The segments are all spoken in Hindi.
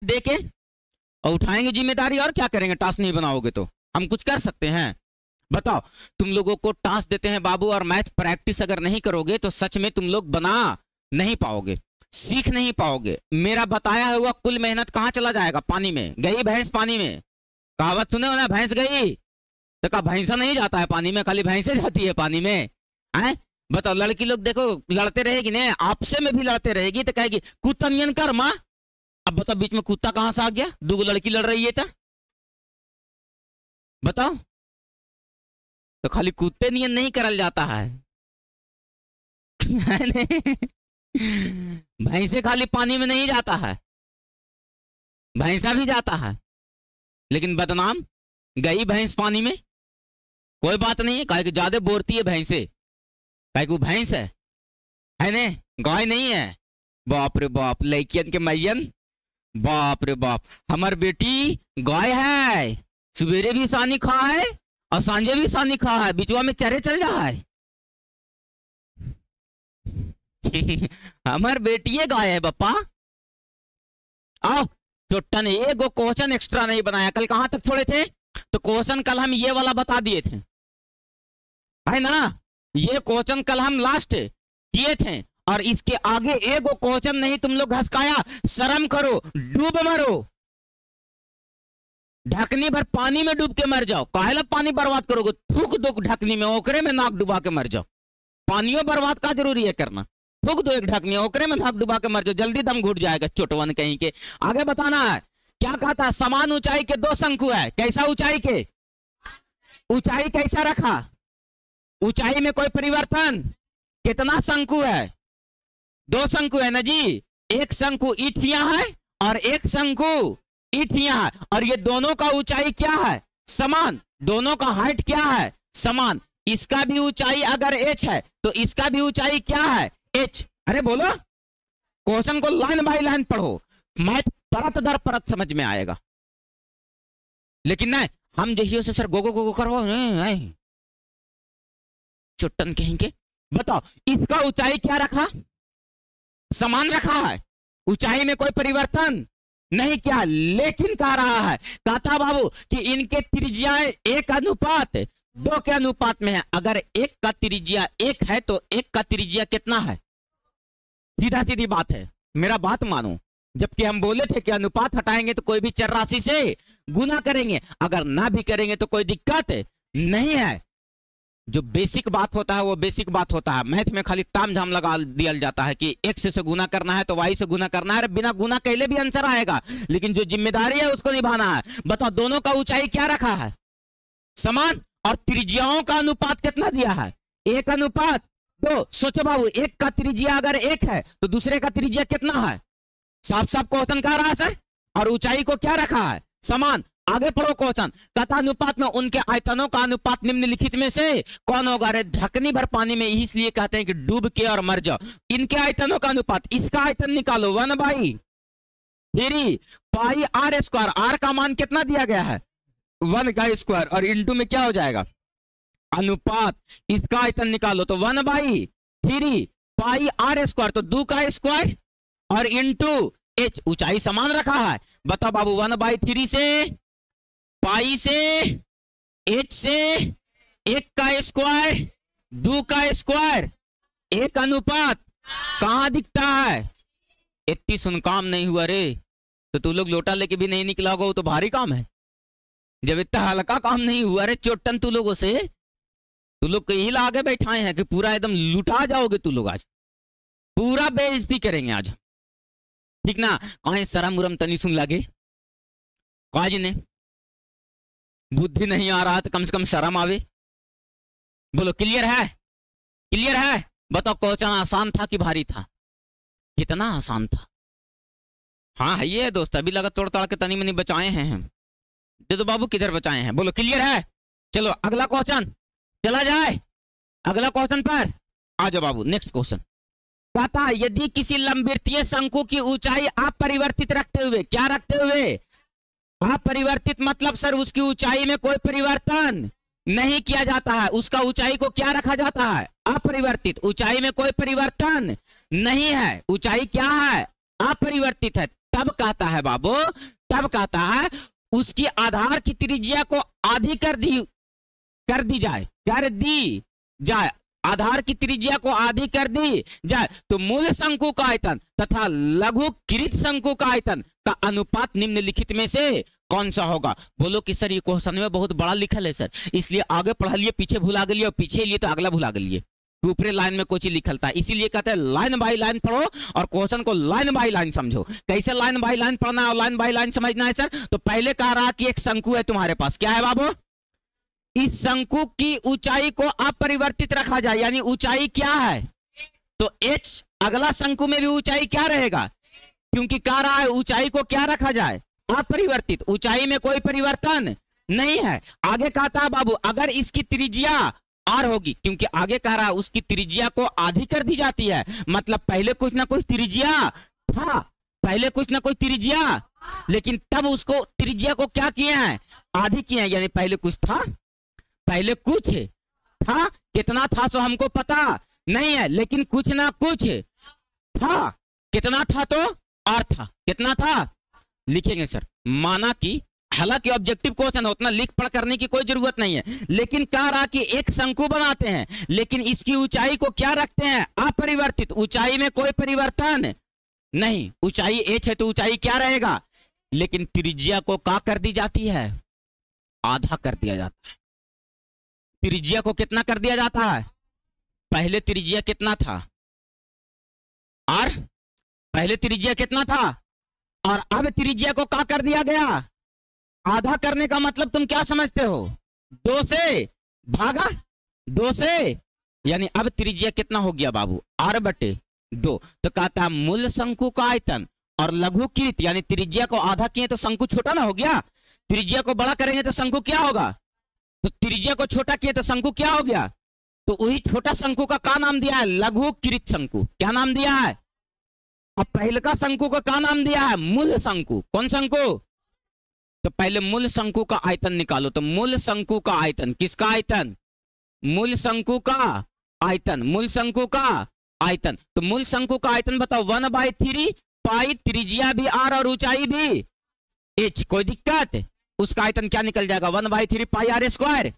दे के और उठाएंगे जिम्मेदारी, और क्या करेंगे? टास्क नहीं बनाओगे तो हम कुछ कर सकते हैं? बताओ, तुम लोगों को टास्क देते हैं बाबू, और मैथ प्रैक्टिस अगर नहीं करोगे तो सच में तुम लोग बना नहीं पाओगे, सीख नहीं पाओगे। मेरा बताया हुआ कुल मेहनत कहाँ चला जाएगा? पानी में। गई भैंस पानी में, कहावत सुने हो ना, भैंस गई तो कहा भैंसा नहीं जाता है पानी में, खाली भैंसे जाती है पानी में। आए बताओ, लड़की लोग देखो लड़ते रहेगी ना, आपसे में भी लड़ते रहेगी तो कहेगी कुत्ता नियन कर माँ। अब बताओ बीच में कुत्ता कहां से आ गया? दो लड़की लड़ रही है तो बताओ। तो खाली कुत्ते नियन नहीं करल जाता है भैंसे खाली पानी में नहीं जाता है, भैंसा भी जाता है, लेकिन बदनाम गई भैंस पानी में। कोई बात नहीं है, कहे कि ज्यादा बोरती है भैंसे, कहे कि वो भैंस है ने, गाय नहीं है। बाप रे बाप, लड़कियन के मैयन, बाप रे बाप, हमार बेटी गाय है, सवेरे भी सानी खा है और सांझे भी सानी खा है, बिचवा में चरे चल जा है हमार बेटी गाय है बप्पा। आओ चोट्टा ने एक क्वेश्चन एक्स्ट्रा नहीं बनाया। कल कहां तक छोड़े थे? तो क्वेश्चन कल हम ये वाला बता दिए थे, है ना? ये क्वेश्चन कल हम लास्ट किए थे, और इसके आगे एक क्वेश्चन नहीं तुम लोग घसकाया। शर्म करो, डूब मरो, ढकनी भर पानी में डूब के मर जाओ। काहेला पानी बर्बाद करोगे? थूक दो ढकनी में, ओकरे में नाक डुबा के मर जाओ। पानियों बर्बाद का जरूरी है करना? थूक दो एक ढकनी, ओकरे में नाक डुबा के मर जाओ, जल्दी दम घुट जाएगा चोटवन कहीं के। आगे बताना है क्या कहा था? समान ऊंचाई के दो शंकु है। कैसा ऊंचाई के? ऊंचाई कैसा रखा? ऊंचाई में कोई परिवर्तन? कितना शंकु है? दो शंकु है ना जी। एक शंकु ईठियां है और एक शंकु ईठियां है, और ये दोनों का ऊंचाई क्या है? समान। दोनों का हाइट क्या है? समान। इसका भी ऊंचाई अगर h है तो इसका भी ऊंचाई क्या है? h। अरे बोलो, क्वेश्चन को लाइन बाय लाइन पढ़ो, मैथ परत दर परत समझ में आएगा। लेकिन नहीं, हम जहियो से सर गोगो गोगो करो, चुट्टन कहेंगे। बताओ, इसका ऊंचाई क्या रखा? समान रखा है, ऊंचाई में कोई परिवर्तन नहीं किया। लेकिन कह रहा है, कहता बाबू कि इनके त्रिज्या 1:2 के अनुपात में है। अगर एक का त्रिज्या 1 है तो एक का त्रिज्या कितना है? सीधा सीधी बात है, मेरा बात मानो। जबकि हम बोले थे कि अनुपात हटाएंगे तो कोई भी चर राशि से गुना करेंगे, अगर ना भी करेंगे तो कोई दिक्कत नहीं है। जो बेसिक बात होता है वो बेसिक बात होता है। मैथ में खाली ताम झाम लगा दिया जाता है कि x से गुना करना है तो y से गुना करना है। बिना गुना कैले भी आंसर आएगा, लेकिन जो जिम्मेदारी है उसको निभाना है। बताओ, दोनों का ऊंचाई क्या रखा है? समान। और त्रिज्याओं का अनुपात कितना दिया है? 1:2। सोचो बाबू, एक का त्रिज्या अगर 1 है तो दूसरे का त्रिज्या कितना है? साफ साफ क्वेश्चन कह रहा है सर। और ऊंचाई को क्या रखा है? समान। आगे पढ़ो क्वेश्चन। कथा अनुपात में उनके आयतनों का अनुपात निम्नलिखित में से कौन होगा? अरे ढकनी भर पानी में इसलिए कहते हैं कि डूब के और मर जाओ। इनके आयतनों का अनुपात, इसका आयतन निकालो 1/3 पाई r स्क्वायर। r का मान कितना दिया गया है? 1 का स्क्वायर, और इंटू में क्या हो जाएगा? अनुपात। इसका आयतन निकालो तो 1/3 पाई r स्क्वायर, तो 2 का स्क्वायर और इंटू h। ऊंचाई समान रखा है। बताओ बाबू, 1/3 से, पाई से, h से, 1 का स्क्वायर, 2 का स्क्वायर, 1:, कहां दिखता है? इतनी सुन काम नहीं हुआ रे, तो तू लोग लोटा लेके भी नहीं निकला होगा, वो तो भारी काम है। जब इतना हल्का काम नहीं हुआ रे चोटन तू लोगों से, तू लोग कहीं आगे बैठाए हैं कि पूरा एकदम लुटा जाओगे तू लोग। आज पूरा बेइज्जती करेंगे आज, ठीक ना? कहीं शरम उरम तनी सुन लगे, काज ने बुद्धि नहीं आ रहा तो कम से कम शर्म आवे। बोलो क्लियर है? क्लियर है? बताओ क्वेश्चन आसान था कि भारी था? कितना आसान था। हाँ है ये दोस्त, अभी लगा तोड़ ताड़ के तनी मनी बचाए हैं हम। दे दो बाबू, किधर बचाए हैं? बोलो क्लियर है? चलो अगला क्वेश्चन चला जाए, अगला क्वेश्चन पर आ जाओ बाबू। नेक्स्ट क्वेश्चन कहता है, यदि किसी लंबवृत्तीय शंकु की ऊंचाई अपरिवर्तित रखते हुए, क्या रखते हुए? अपरिवर्तित मतलब सर उसकी ऊंचाई में कोई परिवर्तन नहीं किया जाता है। उसका ऊंचाई को क्या रखा जाता है? अपरिवर्तित। ऊंचाई में कोई परिवर्तन नहीं है, ऊंचाई क्या है? अपरिवर्तित है। तब कहता है बाबू, तब कहता है उसकी आधार की त्रिज्या को आधी कर दी जाए, आधार की त्रिज्या को आधी कर दी जाए तो मूल शंकु का आयतन तथा लघुकृत शंकु का आयतन का अनुपात निम्नलिखित में से कौन सा होगा। बोलो कि सर ये क्वेश्चन में बहुत बड़ा लिखल है सर, इसलिए आगे पढ़ा लिए, पीछे भुला गए, और पीछे लिए तो अगला भुला गए। ऊपरे लाइन में कुछ लिखल था, इसीलिए कहते हैं लाइन बाय लाइन पढ़ो और क्वेश्चन को लाइन बाय लाइन समझो। कैसे लाइन बाय लाइन पढ़ना है और लाइन बाय लाइन समझना है सर? तो पहले कह रहा कि एक शंकु है तुम्हारे पास, क्या है बाबू? इस शंकु की ऊंचाई को अपरिवर्तित रखा जाए, यानी ऊंचाई क्या है? तो h, अगला शंकु में भी ऊंचाई क्या रहेगा? क्योंकि कह रहा है ऊंचाई को क्या रखा जाए? अपरिवर्तित, ऊंचाई में कोई परिवर्तन नहीं है। आगे कहता है बाबू अगर इसकी त्रिज्या r होगी, क्योंकि आगे कह रहा है उसकी त्रिज्या को आधी कर दी जाती है, मतलब पहले कुछ ना कुछ त्रिज्या था, पहले कुछ ना कुछ त्रिज्या, लेकिन तब उसको त्रिज्या को क्या किए हैं? आधी किए हैं, यानी पहले कुछ था, पहले कुछ था, कितना था सो हमको पता नहीं है, लेकिन कुछ ना कुछ था। कितना था? तो r था। कितना था लिखेंगे सर, माना कि हालांकि ऑब्जेक्टिव क्वेश्चन है, उतना लिख पढ़ करने की कोई जरूरत नहीं है, लेकिन कह रहा कि एक शंकु बनाते हैं लेकिन इसकी ऊंचाई को क्या रखते हैं? अपरिवर्तित, ऊंचाई में कोई परिवर्तन नहीं। ऊंचाई h है तो ऊंचाई क्या रहेगा? लेकिन त्रिज्या को क्या कर दी जाती है? आधा कर दिया जाता है। त्रिज्या को कितना कर दिया जाता है? पहले त्रिज्या कितना था? r, पहले त्रिज्या कितना था? और अब त्रिज्या को क्या कर दिया गया? आधा करने का मतलब तुम क्या समझते हो? 2 से भागा 2 से, यानी अब त्रिज्या कितना हो गया बाबू? r/2। तो कहता है मूल शंकु का आयतन और लघुकृत, यानी त्रिज्या को आधा किए तो शंकु छोटा ना हो गया, त्रिज्या को बड़ा करेंगे तो शंकु क्या होगा? तो त्रिज्या को छोटा किए तो शंकु क्या हो गया? तो वही छोटा शंकु का क्या नाम दिया है? लघुकृत शंकु। क्या नाम दिया है? अब पहले का शंकु का क्या नाम दिया है? मूल शंकु। कौन शंकु? तो पहले मूल शंकु का आयतन निकालो। तो मूल शंकु का आयतन, किसका आयतन? मूल शंकु का आयतन, मूल शंकु का आयतन। तो मूल शंकु का आयतन बताओ, 1/3 पाई, त्रिज्या भी r और ऊंचाई भी h। कोई दिक्कत? उसका आयतन क्या निकल जाएगा? 1/3 पाई r²।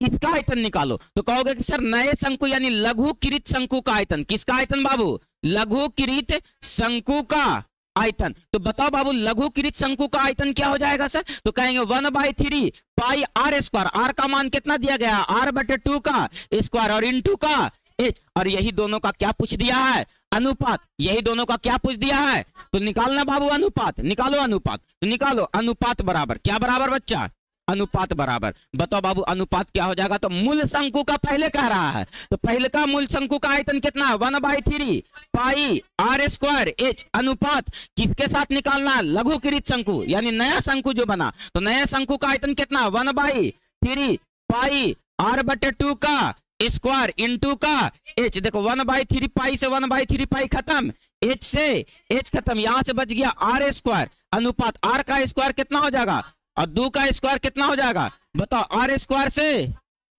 इसका आयतन निकालो तो कहोगे कि सर नए शंकु यानी लघुकृत शंकु का आयतन। किसका आयतन बाबू? लघुकृत शंकु का आयतन। तो बताओ बाबू लघुकृत शंकु का आयतन क्या हो जाएगा सर? तो कहेंगे 1/3 पाई r²। r का मान कितना दिया गया? r/2 का स्क्वायर और इंटू का h। और यही दोनों का क्या पूछ दिया है? अनुपात। यही दोनों का क्या पूछ दिया है? तो निकालना बाबू अनुपात। निकालो अनुपात। तो निकालो अनुपात बराबर क्या बराबर बच्चा? अनुपात बराबर। बताओ बाबू अनुपात क्या हो जाएगा? तो मूल शंकु का पहले कह रहा है, तो पहले का मूल शंकु का आयतन कितना है? 1/3 पाई r² h। अनुपात किसके साथ निकालना है? लघुकृत शंकु यानी नया शंकु जो बना, तो नया शंकु का आयतन कितना? 1/3 पाई r/2 का स्क्वायर इंटू का h। देखो 1/3 पाई से 1/3 पाई खत्म, h से h खत्म, यहां से बच गया r²। अनुपात r का स्क्वायर कितना हो जाएगा और 2 का स्क्वायर कितना हो जाएगा? बताओ r² से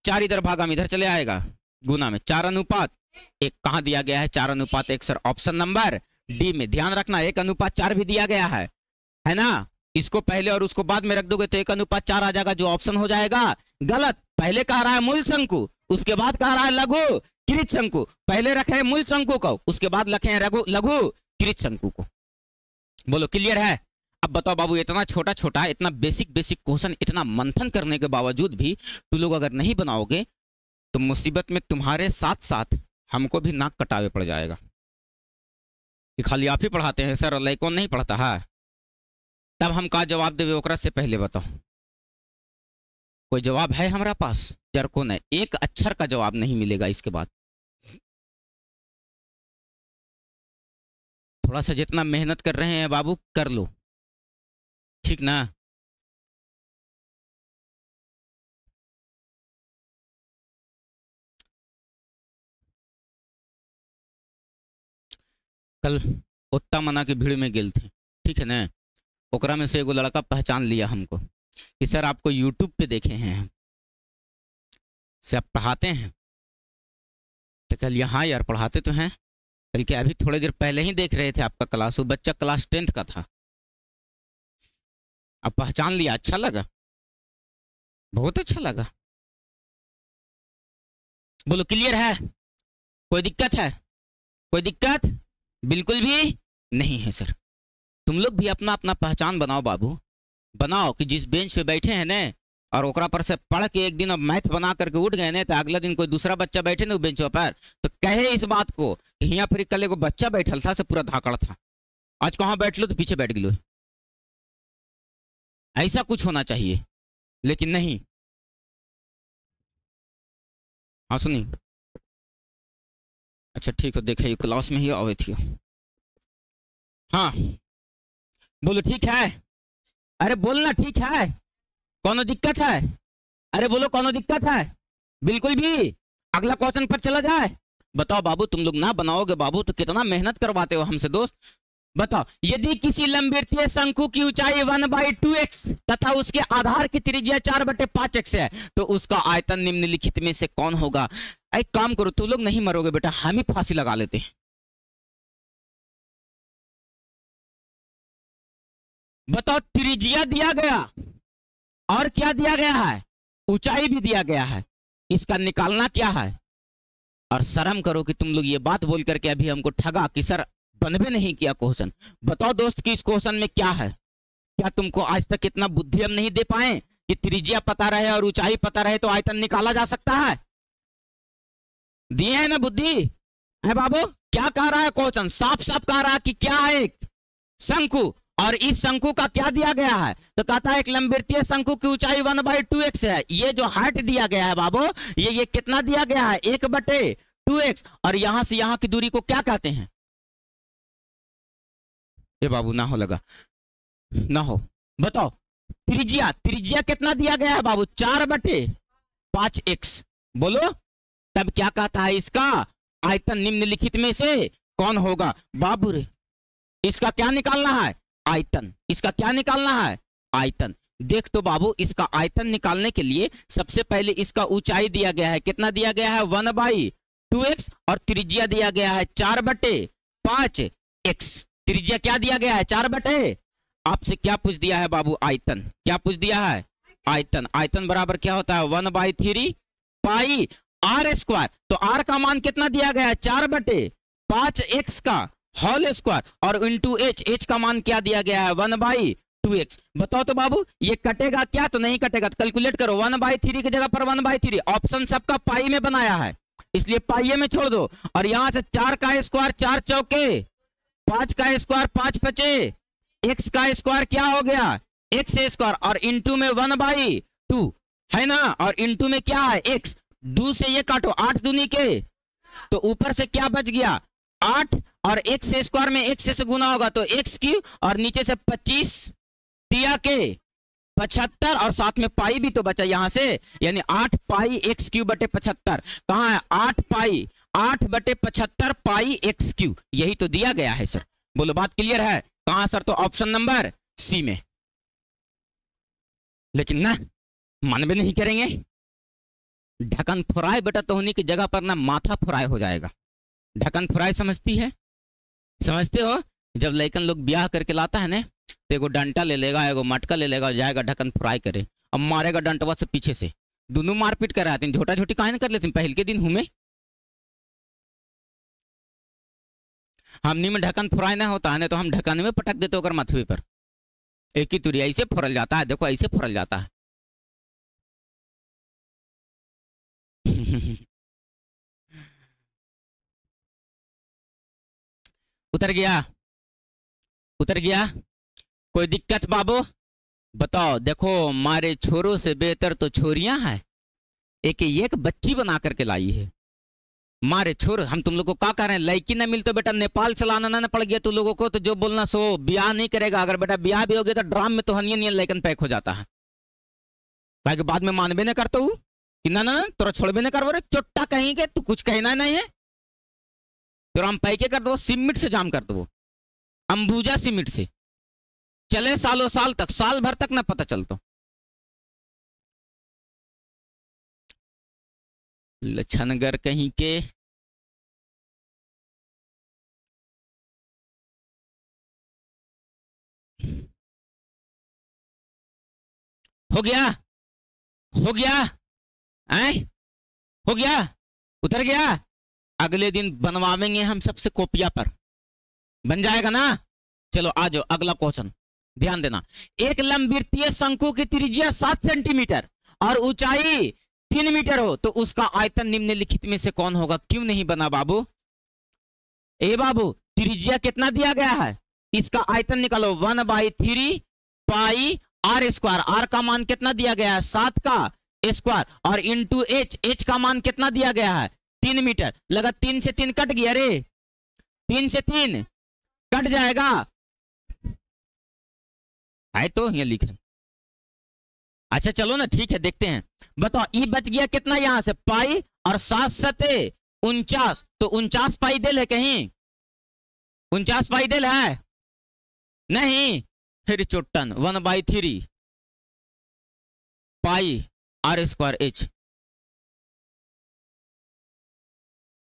4 इधर भागा में इधर चले आएगा गुना में 4:1। कहां दिया गया है 4:1 सर? ऑप्शन नंबर डी में। ध्यान रखना 1:4 भी दिया गया है ना? इसको पहले और उसको बाद में रख दोगे तो 1:4 आ जाएगा, जो ऑप्शन हो जाएगा गलत। पहले कह रहा है मूल शंकु, उसके बाद कह रहा है लघुकृत शंकु। पहले रखे हैं मूल शंकु को, उसके बाद रखे हैं लघुकृत शंकु को। बोलो क्लियर है? अब बताओ बाबू इतना छोटा छोटा, इतना बेसिक क्वेश्चन, इतना मंथन करने के बावजूद भी तुम लोग अगर नहीं बनाओगे तो मुसीबत में तुम्हारे साथ साथ हमको भी नाक कटावे पड़ जाएगा कि खाली आप ही पढ़ाते हैं सर, लड़कों नहीं पढ़ता है। तब हम का जवाब देवे ओकरा से पहले बताओ कोई जवाब है हमारा पास? जर को नहीं, एक अक्षर का जवाब नहीं मिलेगा इसके बाद। थोड़ा सा जितना मेहनत कर रहे हैं बाबू कर लो, ठीक ना? कल उत्ता मना की भीड़ में गेल थे, ठीक है ना? ओकरा में से एगो लड़का पहचान लिया हमको कि सर आपको यूट्यूब पे देखे हैं हम, से आप पढ़ाते हैं? तो कल हाँ यार पढ़ाते तो हैं, बल्कि अभी थोड़ी देर पहले ही देख रहे थे आपका क्लास। वो बच्चा क्लास 10th का था, अब पहचान लिया, अच्छा लगा, बहुत अच्छा लगा। बोलो क्लियर है, कोई दिक्कत है? कोई दिक्कत बिल्कुल भी नहीं है सर। तुम लोग भी अपना अपना पहचान बनाओ बाबू, बनाओ कि जिस बेंच पे बैठे हैं ना और ओकरा पर से पढ़ के एक दिन अब मैथ बना करके उठ गए ना, तो अगला दिन कोई दूसरा बच्चा बैठे ना बेंच पर, तो कहे इस बात को कि यहाँ फिर कल एगो बच्चा बैठल था से पूरा धाकड़ था, आज कहाँ बैठ लो तो पीछे बैठ गलो। ऐसा कुछ होना चाहिए, लेकिन नहीं। हाँ सुनी, अच्छा ठीक है, देखे क्लास में ही आवे थी। हाँ बोलो ठीक है, अरे बोलना ठीक है, कोनो दिक्कत है? अरे बोलो कोनो दिक्कत है? बिल्कुल भी। अगला क्वेश्चन पर चला जाए। बताओ बाबू, तुम लोग ना बनाओगे बाबू तो कितना मेहनत करवाते हो हमसे दोस्त। बताओ, यदि किसी लंबवृत्तीय शंकु की ऊंचाई 1/2x तथा उसके आधार की त्रिज्या 4/5x है, तो उसका आयतन निम्नलिखित में से कौन होगा? एक काम करो, तुम लोग नहीं मरोगे बेटा, हम ही फांसी लगा लेते हैं। बताओ, त्रिज्या दिया गया और क्या दिया गया है? ऊंचाई भी दिया गया है, इसका निकालना क्या है? और शर्म करो कि तुम लोग ये बात बोल करके अभी हमको ठगा कि सर बनबे नहीं किया क्वेश्चन। बताओ दोस्त कि इस क्वेश्चन में क्या है? क्या तुमको आज तक इतना बुद्धि हम नहीं दे पाए कि त्रिज्या पता रहे और ऊंचाई पता रहे तो आयतन निकाला जा सकता है? दिए है ना बुद्धि? है बाबू, क्या कह रहा है क्वेश्चन? साफ साफ कह रहा है कि क्या है, एक शंकु, और इस शंकु का क्या दिया गया है? तो कहता है एक लंबवृत्तीय शंकु की ऊंचाई 1/2x है। ये जो हाइट दिया गया है बाबू, ये कितना दिया गया है? 1/2x। और यहां से यहां की दूरी को क्या कहते हैं? ये बाबू ना हो लगा, ना हो, बताओ। त्रिज्या, त्रिज्या कितना दिया गया है बाबू? 4/5x। बोलो, तब क्या कहता है इसका आयतन निम्नलिखित में से कौन होगा? बाबू रे, इसका क्या निकालना है? आयतन। इसका क्या निकालना है? आयतन। देख तो बाबू, इसका आयतन निकालने के लिए सबसे पहले इसका ऊंचाई दिया गया है, कितना दिया गया है? 1/2x, और त्रिज्या दिया गया है 4/5x। त्रिज्या क्या दिया गया है? 4/। आपसे क्या पूछ दिया है बाबू? आयतन। क्या पूछ दिया है? आयतन। आयतन बराबर क्या होता है? 1/3 पाई आर स्क्वायर। तो आर का मान कितना दिया गया है? 4/5x का होल स्क्वायर, और इंटू एच, एच का मान क्या दिया गया है? 1/2x। बताओ तो बाबू, ये कटेगा क्या? तो नहीं कटेगा, तो कैलकुलेट करो। 1/3 की जगह पर 1/3, ऑप्शन सबका पाई में बनाया है इसलिए पाई में छोड़ दो। और यहां से 4 का स्क्वायर 4 चौके 5 का स्क्वायर 5 पचे, एक्स का स्क्वायर क्या हो गया? एक्स स्क्वायर, और इंटू में 1/2 है ना, और इंटू में क्या है? एक्स। 2 से ये काटो, 8 दूनी के, तो ऊपर से क्या बच गया? 8, और एक्स स्क्वायर में एक्स से गुना होगा तो एक्स क्यूब, और नीचे से 25 दिया के 75, और साथ में पाई भी तो बचा यहां से, यानी 8 पाई एक्स क्यूब बटे 75। कहां है? 8 पाई 8/75 पाई एक्स क्यूब, यही तो दिया गया है सर। बोलो बात क्लियर है? कहां सर? तो ऑप्शन नंबर सी में। लेकिन ना, मन में नहीं करेंगे। ढक्कन फ्राई बेटा तो होने की जगह पर ना माथा फ्राई हो जाएगा। ढक्कन फ्राई समझती है? समझते हो? जब लड़कन लोग ब्याह करके लाता है ना, तो एगो डंटा ले लेगा, एगो मटका ले लेगा, जाएगा ढक्कन फ्राई करे, अब मारेगा डंटवा से पीछे से, दोनों मारपीट कर आते हैं। झोटा झोटी काहे ना कर लेते हैं? पहल के दिन हुए हमनी में ढक्कन फ्राई ना होता है ना, तो हम ढक्कन में पटक देते होकर मथवे पर, एक ही तुरी ऐसे फुरल जाता है, देखो ऐसे फुरल जाता है। उतर गया, उतर गया, कोई दिक्कत बाबू? बताओ, देखो मारे छोरों से बेहतर तो छोरियां हैं, एक एक बच्ची बना करके लाई है। मारे छोर, हम तुम लोग को क्या कह रहे हैं? लड़की ना मिलते बेटा नेपाल चलाना ना पड़ गया तुम लोगों को, तो जो बोलना सो ब्याह नहीं करेगा। अगर बेटा ब्याह भी हो गया तो ड्राम में तो हनियन नियन लेकिन पैक हो जाता है, ताकि बाद में मानबे ना करता हूँ कि ना ना तोरा छोड़बे ना करबो रे चोट्टा कहीं के, तू कुछ कहना नहीं है, तो हम पैके कर दो, सीमेंट से जाम कर दो, अंबुजा सीमेंट से चले सालों साल तक, साल भर तक ना पता चलता। लछनगर कहीं के। हो गया, हो गया, ऐ हो गया, उतर गया। अगले दिन बनवाएंगे हम सबसे कॉपिया पर, बन जाएगा ना। चलो आ जाओ अगला क्वेश्चन, ध्यान देना। एक लंबवृत्तीय शंकु की त्रिज्या 7 सेंटीमीटर और ऊंचाई 3 मीटर हो तो उसका आयतन निम्नलिखित में से कौन होगा? क्यों नहीं बना बाबू? ए बाबू, त्रिज्या कितना दिया गया है, इसका आयतन निकालो। 1/3 पाई आर स्क्वायर। आर का मान कितना दिया गया है? 7 का स्क्वायर, और इंटू एच, एच का मान कितना दिया गया है? 3 मीटर। लगा 3 से 3 कट गया रे, 3 से 3 कट जाएगा, है तो ये लिखे। अच्छा चलो ना, ठीक है, देखते हैं। बताओ ई बच गया कितना यहां से? पाई, और 7 सते 49, तो 49 पाई दिल है कहीं? 49 पाई दिल है नहीं? फिर चोटन 1/3 पाई आर स्क्वायर एच।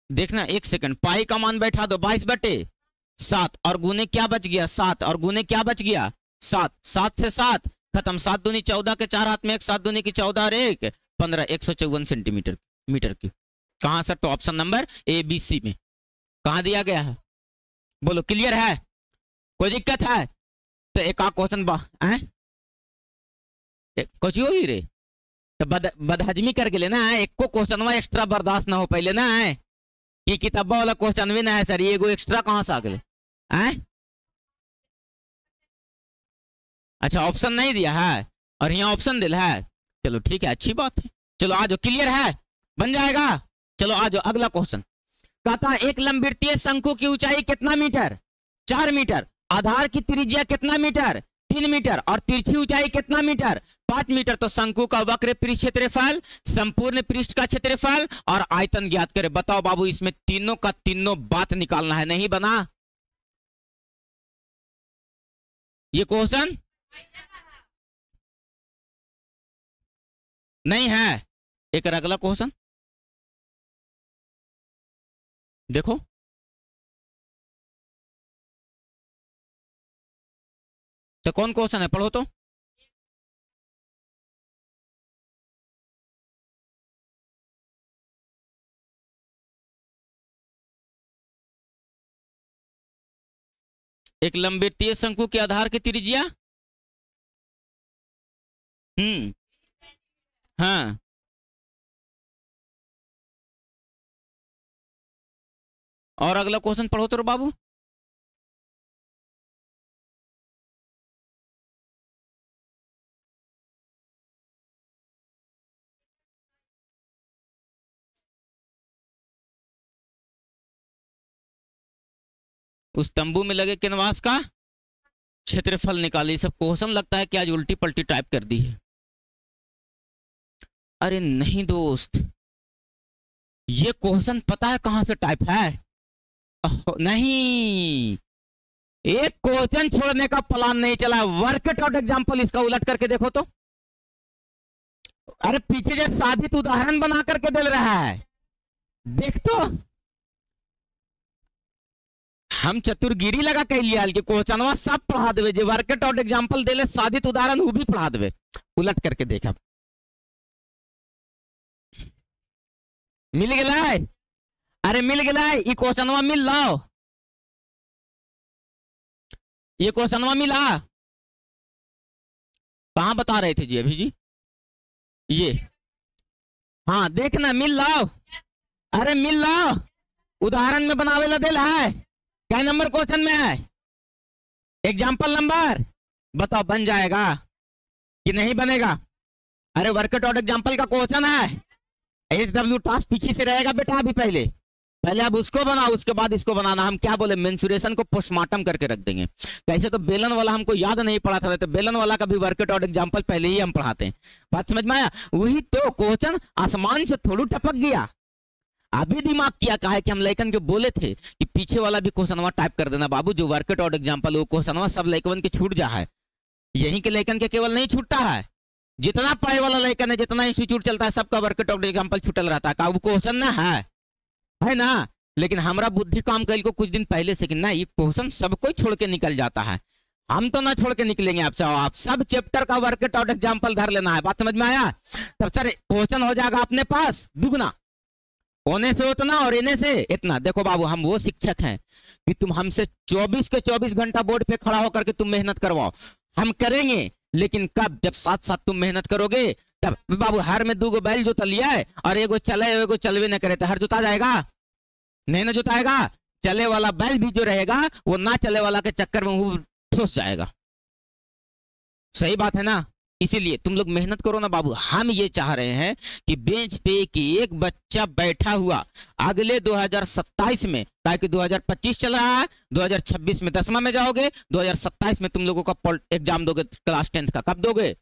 देखना एक सेकंड, पाई का मान बैठा दो 22/7, और गुने क्या बच गया? 7, और गुने क्या बच गया? 7। 7 से 7 खत्म, 7 दूनी 14 के 4 हाथ में 1, 7 दूनी की 14 और 1 15, 154 सेंटीमीटर मीटर की। कहां से? तो option number A B C में कहां दिया गया है? बोलो, क्लियर है? कोई दिक्कत है? तो एक क्वेश्चन कुछ हो ही रे, तो बदहजमी करके लेना है। एक को क्वेश्चन एक्स्ट्रा बर्दाश्त ना हो पहले ना है कि किताबा वाला क्वेश्चन भी ना है सर, ये एगो एक्स्ट्रा कहां से आ गए? अच्छा ऑप्शन नहीं दिया है और यहाँ ऑप्शन दिल है, चलो ठीक है, अच्छी बात है। चलो आ जाओ, क्लियर है, बन जाएगा। चलो आ जाओ अगला क्वेश्चन। कहता एक लंबवृत्तीय शंकु की ऊंचाई कितना मीटर? 4 मीटर। आधार की त्रिज्या कितना मीटर? 3 मीटर। और तिरछी ऊंचाई कितना मीटर? 5 मीटर। तो शंकु का वक्र पृष्ठ क्षेत्रफल, संपूर्ण पृष्ठ का क्षेत्रफल और आयतन ज्ञात करें। बताओ बाबू, इसमें तीनों का तीनों बात निकालना है, नहीं बना ये क्वेश्चन? नहीं है। एक अगला क्वेश्चन देखो, तो कौन क्वेश्चन है? पढ़ो तो। एक लंबवृत्तीय शंकु के आधार की त्रिज्या हाँ, और अगला क्वेश्चन पढ़ो तो बाबू। उस तंबू में लगे कैनवास का क्षेत्रफल निकाले। सब क्वेश्चन लगता है कि आज उल्टी पलटी टाइप कर दी है। अरे नहीं दोस्त, ये क्वेश्चन पता है कहां से टाइप है? नहीं, एक क्वेश्चन छोड़ने का प्लान नहीं चला। वर्कआउट आउट एग्जांपल इसका उलट करके देखो तो। अरे पीछे जो साधित उदाहरण बना करके दे रहा है, देख तो। हम चतुरगिरी लगा कह लिया कि क्वेश्चनवा सब पढ़ा देवे, जो वर्कआउट आउट एग्जांपल देले साधित उदाहरण वो भी पढ़ा देवे। उलट करके देखा, मिल गया। अरे मिल गया, ये क्वेश्चनवा मिल लाओ, ये क्वेश्चनवा मिला। कहां बता रहे थे जी अभी जी? ये हाँ, देखना मिल लाओ। अरे मिल लाओ, उदाहरण में बनावे ला दिल है। क्या नंबर क्वेश्चन में है? एग्जाम्पल नंबर बताओ, बन जाएगा कि नहीं बनेगा? अरे वर्कआउट आउट एग्जाम्पल का क्वेश्चन है। HW टास्क पीछे से रहेगा बेटा, अभी पहले अब उसको बनाओ, उसके बाद इसको बनाना। हम क्या बोले, मेंसुरेशन को पोस्टमार्टम करके रख देंगे। कैसे? तो बेलन वाला हमको याद नहीं पड़ा था, तो बेलन वाला का भी वर्कआउट आउट एग्जाम्पल पहले ही हम पढ़ाते हैं। बात समझ में आया? वही तो क्वेश्चन आसमान से थोड़ा टपक गया। अभी दिमाग किया कहा है कि हम लड़कन के बोले थे कि पीछे वाला भी क्वेश्चनवा टाइप कर देना बाबू, जो वर्कआउट आउट एग्जाम्पल वो क्वेश्चनवा सब लड़कन के छूट जा है। यहीं के लड़कन के केवल नहीं छूटता है, जितना पढ़े वाला लड़कन है, जितना इंस्टीट्यूट चलता है, सबका वर्कआउट आउट एग्जाम्पल छूटल रहता है। का वो क्वेश्चन ना है ना? लेकिन हमारा बुद्धि काम कल को कुछ दिन पहले से कि ना, ये क्वेश्चन सब कोई छोड़ के निकल जाता है। हम तो ना छोड़ के निकलेंगे आपसे। आप सब चैप्टर का वर्कआउट आउट एग्जाम्पल धर लेना है। बात समझ में आया? तब सर क्वेश्चन हो जाएगा अपने पास दुगना, होने से उतना और इन्हें से इतना। देखो बाबू, हम वो शिक्षक हैं कि तुम हमसे 24 के 24 घंटा बोर्ड पे खड़ा होकर के तुम मेहनत करवाओ, हम करेंगे। लेकिन कब? जब साथ साथ तुम मेहनत करोगे तब। बाबू हर में 2 बैल जोता लिया है और एगो चले एगो चलवे न करे तो हर जोता जाएगा? नहीं ना जोताएगा। चले वाला बैल भी जो रहेगा वो ना चले वाला के चक्कर में वो फंस जाएगा। सही बात है ना? इसीलिए तुम लोग मेहनत करो ना बाबू। हम ये चाह रहे हैं कि बेंच पे कि एक बच्चा बैठा हुआ अगले 2027 में, ताकि 2025 चल रहा है, 2026 में 10वां में जाओगे, 2027 में तुम लोगों का एग्जाम दोगे क्लास 10th का। कब दोगे?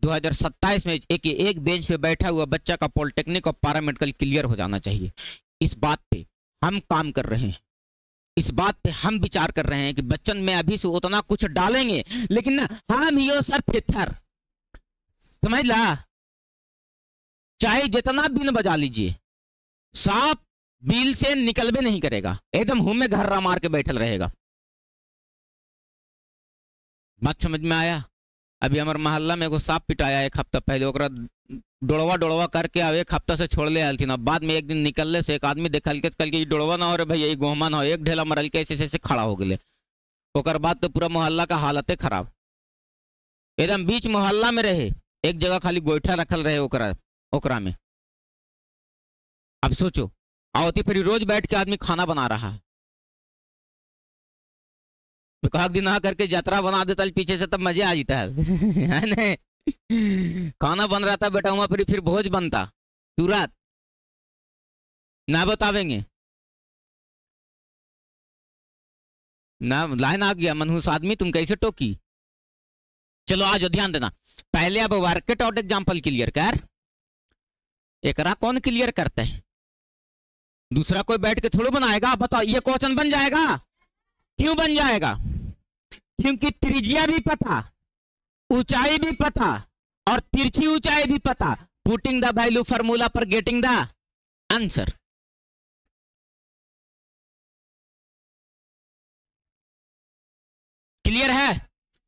2027 में। एक बेंच पे बैठा हुआ बच्चा का पॉलिटेक्निक और पैरामेडिकल क्लियर हो जाना चाहिए। इस बात पे हम काम कर रहे हैं, इस बात पे हम विचार कर रहे हैं कि बच्चन में अभी से उतना कुछ डालेंगे, लेकिन ना हम यो सर थिथर, समझ ला, चाहे जितना बिन बजा लीजिए, सांप बिल से निकलबे नहीं करेगा, एकदम मुंह में घर्रा मार के बैठल रहेगा। बात समझ में आया? अभी हमारे मोहल्ला में एगो सांप पिटाया 1 हफ्ता पहले, ओकरा डोड़वा डोड़वा करके अब 1 हफ्ता से छोड़ ले आयल थी ना। बाद में एक दिन निकलने से एक आदमी देखल के कल के डोड़वा ना हो रे भैया, गोहमा ना हो, एक ढेला मरल के ऐसे ऐसे खड़ा हो गए। ओकर बाद तो पूरा मोहल्ला का हालत खराब, एकदम बीच मोहल्ला में रहे, एक जगह खाली गोईठा रखल रहे ओकरा में। अब सोचो, आवती फिर रोज बैठ के आदमी खाना बना रहा है। तो कहा दिन आ करके यात्रा बना देता पीछे से, तब मजे आ जाता है नहीं? खाना बन रहा था बेटा, वहां फिर भोज बनता तुरंत ना बतावेंगे ना। लाइन आ गया मनहूस आदमी, तुम कैसे टोकी? चलो आज ध्यान देना, पहले अब वर्कआउट आउट एग्जाम्पल क्लियर कर। एकरा कौन क्लियर करता है? दूसरा कोई बैठ के थोड़ा बनाएगा। बताओ, ये क्वेश्चन बन जाएगा? क्यों बन जाएगा? क्योंकि त्रिज्या भी पता, ऊंचाई भी पता और तिरछी ऊंचाई भी पता। पुटिंग द वैल्यू फार्मूला पर गेटिंग द आंसर। क्लियर है?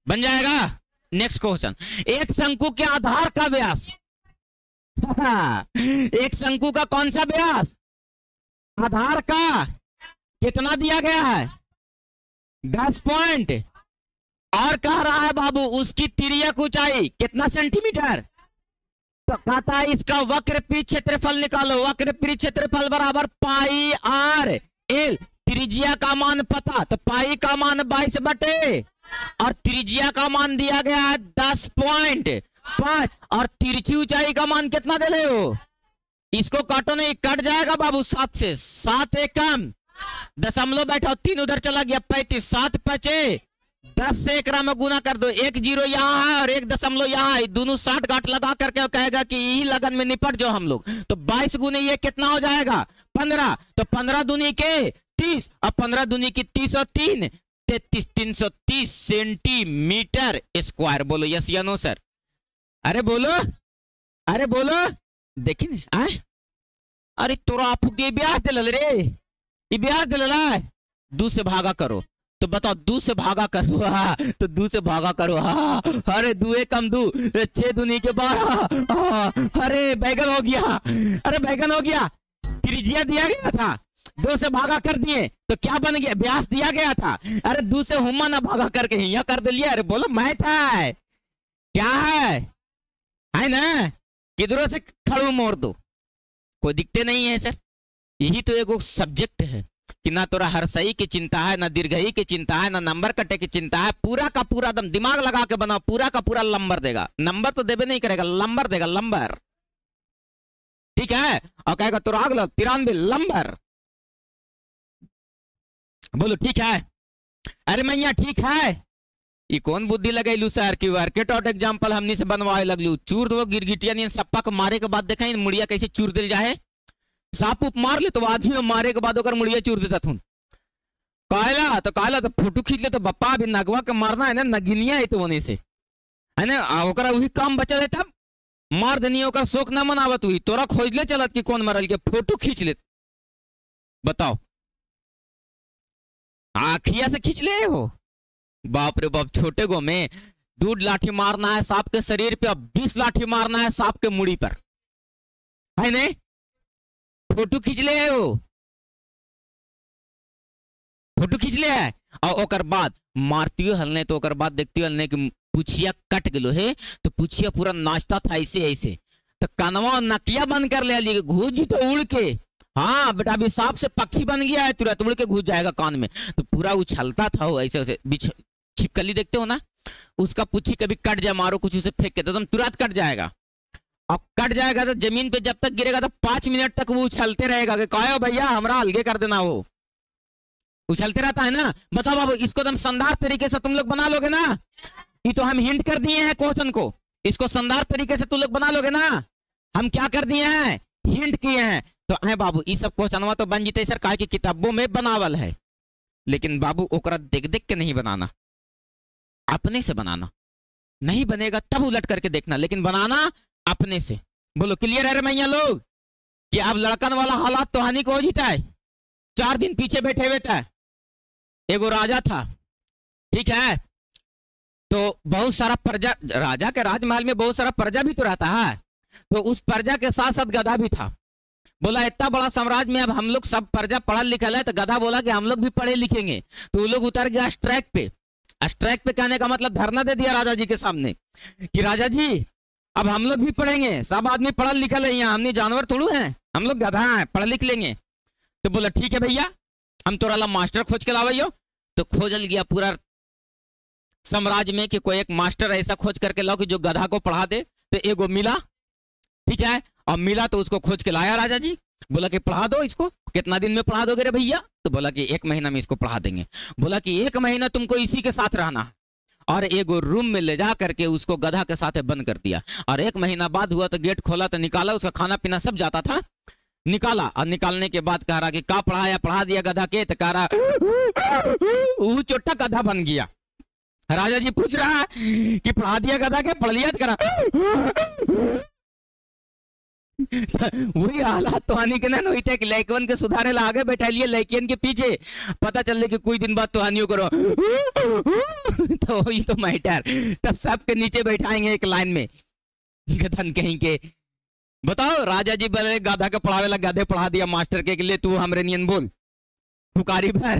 बन जाएगा। नेक्स्ट क्वेश्चन, एक शंकु के आधार का व्यास एक शंकु का कौन सा व्यास? आधार का कितना दिया गया है? 10 पॉइंट। और कह रहा है बाबू उसकी तिर्यक ऊंचाई कितना सेंटीमीटर? तो कहता है इसका वक्र पृष्ठ क्षेत्रफल निकालो। वक्र पृष्ठ क्षेत्रफल बराबर पाई आर एल। त्रिज्या का मान पता, तो पाई का मान 22/, और त्रिज्या का मान दिया गया है 10.5, और तिरछी ऊंचाई का मान कितना दे रहे हो? इसको काटो नहीं, कट जाएगा बाबू 7 से। 7 एक कम, दशमलव बैठा, 3 उधर चला गया, 35। 7 5 10 से एकरा में गुना कर दो। 1 0 यहाँ है और 1 दशमलव यहाँ है, दोनों 60 गांठ लगा करके कहेगा कि यही लगन में निपट जाओ हम लोग। तो 22 गुने ये कितना हो जाएगा? 15। तो 15 दूनी के 30 और 15 दूनी की 30 और 3 33, 330 सेंटीमीटर स्क्वायर। बोलो यस या नो सर? अरे बोलो, अरे बोलो। देखिए अरे तोरा आप ब्याज दिल रे, ये ब्याज दिल 2 से भागा करो। तो बताओ 2 से भागा करो। तो 2 से भागा करो। अरे 2 एक कम 2, 6 दूनी के 12। अरे बैगन हो गया, अरे बैगन हो गया। त्रिज्या दिया गया था, 2 से भागा कर दिए तो क्या बन गया? व्यास दिया गया था। अरे 2 से हुमा ना भागा करके यहाँ कर दिया। अरे बोलो मैथ है क्या है ना? किधरों से खड़ू मोड़ दो, कोई दिक्कत नहीं है सर। यही तो एक सब्जेक्ट है कि ना तोरा हर्षई की चिंता है, ना दीर्घई की चिंता है, ना नंबर कटे की चिंता है। पूरा का पूरा दम दिमाग लगा के बनाओ, पूरा का पूरा लंबर देगा। नंबर तो देवे नहीं करेगा, लंबर देगा, लंबर। ठीक है? और कहेगा तोरा अगला 93 लंबर। बोलो ठीक है? अरे मैया ठीक है। ये कौन बुद्धि लगेलू सर कि वर्कआउट आउट एग्जाम्पल हमनी से बनवाए लगलू? चूर दो गिरगिटिया नहीं, सप्पा को मारे के बाद देखा मुड़िया कैसे चूर दिल जाए। सांप उप मार ले तो आदमी मारे के बाद ओकर मुड़िया चूर देता थून। कहला तो फोटो खींच ले तो बप्पा भी नगवा के मारना है ना, नगिनिया है तो होने से है ना। ओकरा वही काम बचल है, तब मार देनी। ओकर शोक ना मनावत हुई, तोरा खोज ले चलत कि कौन मरल के, फोटो खींच ले। बताओ आखिया से खींच ले हो बाप रे बाप, छोटे गो में 2 लाठी मारना है सांप के शरीर पे, अब 20 लाठी मारना है सांप के मुड़ी पर, है नहीं? फोटो खींच ले है, वो फोटो खींच ले है। और ओकर बाद मारती हुए हलने, तो ओकर बाद देखती हुए हलने की पुछिया कट गलो है, तो पुछिया पूरा नाचता था ऐसे ऐसे, तो कनवा नकिया बंद कर ले, घूस जी तो उड़ के, हाँ बेटा अभी सांप से पक्षी बन गया है, तुरंत उड़ के घुस जाएगा कान में, तो पूरा उछलता था वो ऐसे ऐसे। छिपकली देखते हो ना, उसका पुच्छी कभी कट जाए, मारो कुछ उसे फेंक के, तो तुम तुरंत कट जाएगा। अब कट जाएगा तो जमीन पे जब तक गिरेगा तो 5 मिनट तक वो उछलते रहेगा कि कहो भैया हमरा अलगे कर देना, वो उछलते रहता है ना। बताओ बाबू, इसको तुम शानदार तरीके से तुम लोग बना लोगे ना? ये तो हम हिंट कर दिए हैं क्वेश्चन को, इसको शानदार तरीके से तुम लोग बना लोगे ना? हम क्या कर दिए हैं, हिंट किए हैं। तो है बाबू, ये सब क्वेश्चन तो बन जीते सर, काहे की किताबों में बनावल है, लेकिन बाबू ओकरा देख देख के नहीं बनाना, अपने से बनाना। नहीं बनेगा तब उलट करके देखना, लेकिन बनाना अपने से। बोलो क्लियर है रे मैया लोग? कि अब लड़कन वाला हालात तो हानि को हो जीता है। 4 दिन पीछे बैठे हुए थे, एगो राजा था, ठीक है, तो बहुत सारा प्रजा, राजा के राजमहल में बहुत सारा प्रजा भी तो रहता है, तो उस प्रजा के साथ साथ गधा भी था। बोला इतना बड़ा साम्राज्य में अब हम लोग सब प्रजा पढ़ा लिखा है, तो गधा बोला कि हम लोग भी पढ़े लिखेंगे। तो वो लोग उतर गया स्ट्राइक पे। स्ट्राइक पे कहने का मतलब धरना दे दिया राजा जी के सामने कि राजा जी अब हम लोग भी पढ़ेंगे, सब आदमी पढ़ा लिखा है यहाँ, हमने जानवर थोड़ू हैं, हम लोग गधा हैं, पढ़ लिख लेंगे। तो बोला ठीक है भैया, हम तोरा ला मास्टर खोज के लावाइयो। तो खोजल गया पूरा साम्राज्य में कि कोई एक मास्टर ऐसा खोज करके लाओ कि जो गधा को पढ़ा दे। तो एगो मिला, ठीक है, और मिला तो उसको खोज के लाया राजा जी। बोला कि पढ़ा दो इसको। कितना दिन में पढ़ा दोगे रे भैया? तो बोला कि 1 महीना में इसको पढ़ा देंगे। बोला कि 1 महीना तुमको इसी के साथ रहना, और एगो रूम में ले जा करके उसको गधा के साथ बंद कर दिया। और 1 महीना बाद हुआ तो गेट खोला तो निकाला, उसका खाना पीना सब जाता था, निकाला। और निकालने के बाद कह रहा कि का पढ़ाया? पढ़ा दिया गधा के। तो कह रहा वो छोटा गधा बन गया। राजा जी पूछ रहा है कि पढ़ा दिया गधा के? पढ़ लिया? तो करा वही हालात तो हानि के ना हुई थे कि लड़कन के सुधारे ला आगे बैठा लिए, लड़कियन के पीछे। पता चल कि कुछ दिन बाद तो हानियों करो तो वही तो मैटर, तब सबके नीचे बैठाएंगे एक लाइन में, गधन कहीं के। बताओ, राजा जी बोले गधा के पढ़ावे ला, गधे पढ़ा दिया मास्टर के लिए, तू हमरे नियन बोल हुकारी भर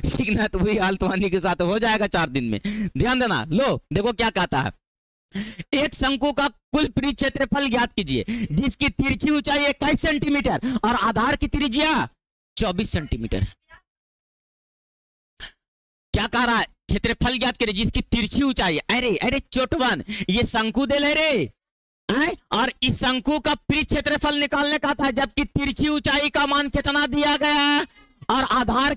ठीक ना। तो वही हाल तो हानि के साथ हो जाएगा 4 दिन में। ध्यान देना। लो देखो क्या कहता है, एक शंकु का कुल पृष्ठ क्षेत्रफल ज्ञात कीजिए जिसकी तिरछी ऊंचाई 21 सेंटीमीटर और आधार की त्रिज्या 24 सेंटीमीटर। क्या कह रहा है? क्षेत्रफल ज्ञात करिए जिसकी तिरछी ऊंचाई, अरे अरे चोटवन, ये शंकु दे ले रे, और इस शंकु का पृष्ठ क्षेत्रफल निकालने का था, जबकि तिरछी ऊंचाई का मान कितना दिया गया है, और आधार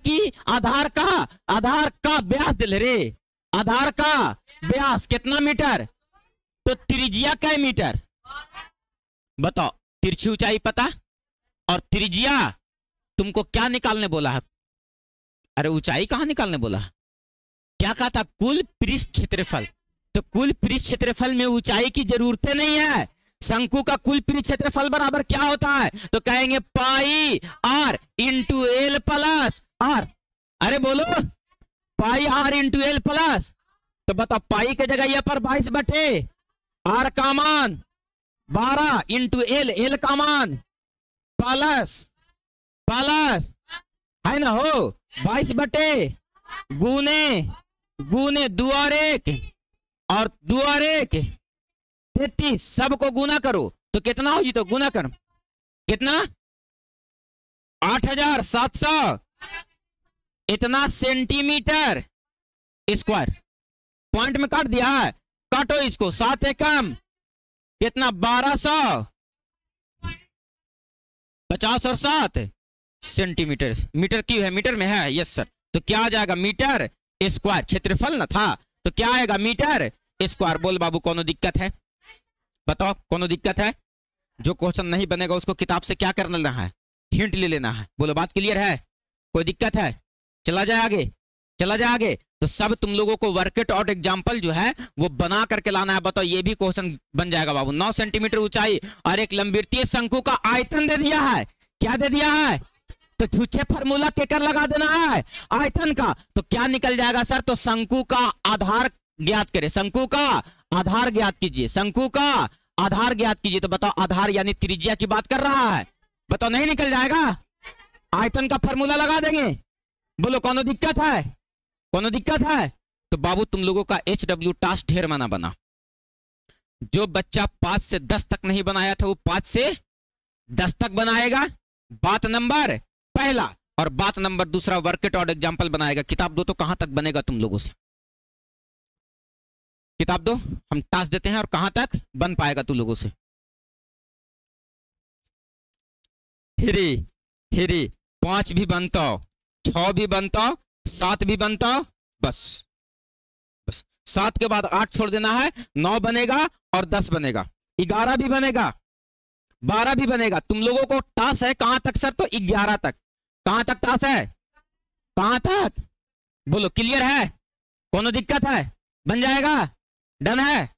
का व्यास दे ले रे, आधार का व्यास कितना मीटर, तो त्रिज्या क्या मीटर? बताओ, तिरछी ऊंचाई पता और त्रिज्या तुमको क्या निकालने बोला है? अरे ऊंचाई कहां निकालने बोला है? क्या कहा था? कुल पृष्ठ क्षेत्रफल। तो कुल पृष्ठ क्षेत्रफल में ऊंचाई की जरूरत नहीं है। शंकु का कुल पृष्ठ क्षेत्रफल बराबर क्या होता है? तो कहेंगे pi R into L plus R. अरे बोलो, pi R into L plus. तो बताओ, पाई के जगह पर 22 बटे आर का मान 12 इंटू एल, एल का मान प्लस है ना हो 22 बटे गुने 2 और 1 और 2 और 1 33। सबको गुना करो तो कितना होगी? तो गुना करो कितना? 8700 इतना सेंटीमीटर स्क्वायर। पॉइंट में काट दिया है, काटो इसको, 7 एकम कितना? 1250 और 7 सेंटीमीटर। मीटर की है, मीटर में है, यस सर। तो क्या आ जाएगा? Metre square. क्षेत्रफल ना था तो क्या आएगा? Metre square. बोल बाबू, कोनो दिक्कत है? बताओ, कोनो दिक्कत है? जो क्वेश्चन नहीं बनेगा उसको किताब से क्या कर लेना है? हिंट ले लेना है। बोलो, बात क्लियर है? कोई दिक्कत है? चला जाए आगे, चला जाए आगे। तो सब तुम लोगों को वर्कआउट और एग्जाम्पल जो है वो बना करके लाना है। बताओ, ये भी क्वेश्चन बन जाएगा बाबू। 9 सेंटीमीटर ऊंचाई और एक लंबवृत्तीय शंकु का आयतन दे दिया है। क्या दे दिया है? तो छुच्छे फार्मूला केकर लगा देना है, आयतन का। तो क्या निकल जाएगा सर, तो शंकु का आधार ज्ञात करें, शंकु का आधार ज्ञात कीजिए, शंकु का आधार ज्ञात कीजिए। तो बताओ आधार यानी त्रिज्या की बात कर रहा है, बताओ नहीं निकल जाएगा, आयतन का फार्मूला लगा देंगे। बोलो कोनो दिक्कत है, कोनो दिक्कत है? तो बाबू तुम लोगों का HW टास्क ढेर माना बना। जो बच्चा 5 से 10 तक नहीं बनाया था वो 5 से 10 तक बनाएगा, बात नंबर पहला। और बात नंबर दूसरा वर्केट और एग्जाम्पल बनाएगा। किताब दो तो कहां तक बनेगा तुम लोगों से, किताब दो, हम टास्क देते हैं और कहां तक बन पाएगा तुम लोगों से। हिरी हिरी 5 भी बनता, 6 भी बनता, 7 भी बनता, बस बस 7 के बाद 8 छोड़ देना है, 9 बनेगा और 10 बनेगा, 11 भी बनेगा, 12 भी बनेगा। तुम लोगों को टास्क है कहां तक सर, तो 11 तक। कहां तक टास्क है, कहां तक? बोलो क्लियर है, कोनो दिक्कत है? बन जाएगा, डन है?